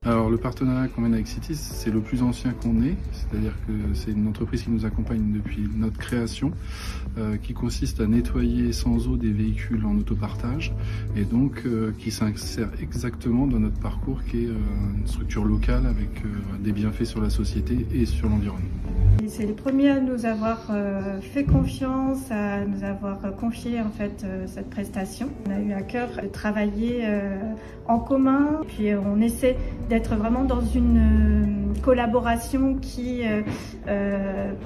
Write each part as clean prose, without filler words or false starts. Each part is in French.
Alors le partenariat qu'on mène avec Cities, c'est le plus ancien qu'on ait, c'est-à-dire que c'est une entreprise qui nous accompagne depuis notre création, qui consiste à nettoyer sans eau des véhicules en autopartage et donc qui s'insère exactement dans notre parcours qui est une structure locale avec des bienfaits sur la société et sur l'environnement. C'est les premiers à nous avoir fait confiance, à nous avoir confié en fait cette prestation. On a eu à cœur de travailler en commun, puis on essaie d'être vraiment dans une collaboration qui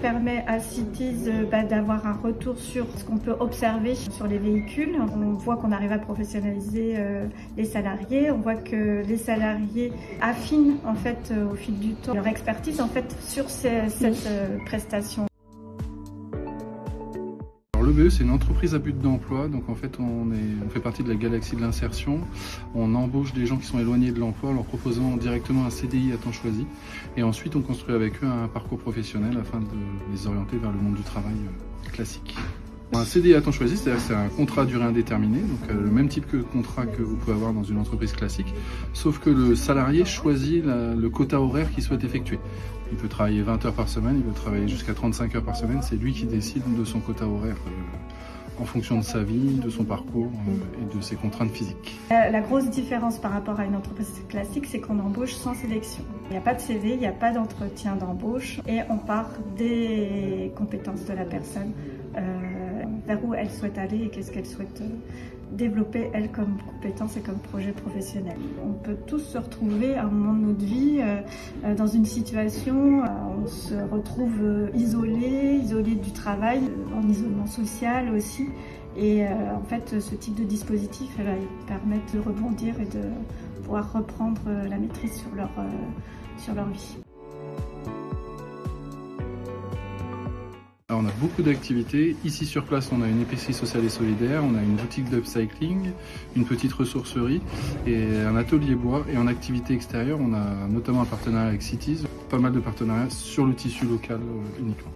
permet à Cities d'avoir un retour sur ce qu'on peut observer sur les véhicules. On voit qu'on arrive à professionnaliser les salariés, on voit que les salariés affinent en fait au fil du temps leur expertise en fait sur cette prestation. Alors, l'EBE, c'est une entreprise à but d'emploi, donc en fait on fait partie de la galaxie de l'insertion. On embauche des gens qui sont éloignés de l'emploi en leur proposant directement un CDI à temps choisi et ensuite on construit avec eux un parcours professionnel afin de les orienter vers le monde du travail classique. Un CDI à temps choisi, c'est-à-dire que c'est un contrat à durée indéterminée, donc le même type que contrat que vous pouvez avoir dans une entreprise classique, sauf que le salarié choisit le quota horaire qu'il souhaite effectuer. Il peut travailler 20 heures par semaine, il peut travailler jusqu'à 35 heures par semaine, c'est lui qui décide de son quota horaire en fonction de sa vie, de son parcours et de ses contraintes physiques. La grosse différence par rapport à une entreprise classique, c'est qu'on embauche sans sélection. Il n'y a pas de CV, il n'y a pas d'entretien d'embauche et on part des compétences de la personne, vers où elle souhaite aller et qu'est-ce qu'elle souhaite développer elle comme compétence et comme projet professionnel. On peut tous se retrouver à un moment de notre vie dans une situation, on se retrouve isolé du travail, en isolement social aussi. Et en fait, ce type de dispositif va permettre de rebondir et de pouvoir reprendre la maîtrise sur leur vie. Alors, on a beaucoup d'activités. Ici sur place, on a une épicerie sociale et solidaire, on a une boutique d'upcycling, une petite ressourcerie et un atelier bois. Et en activité extérieure, on a notamment un partenariat avec Cities, pas mal de partenariats sur le tissu local uniquement.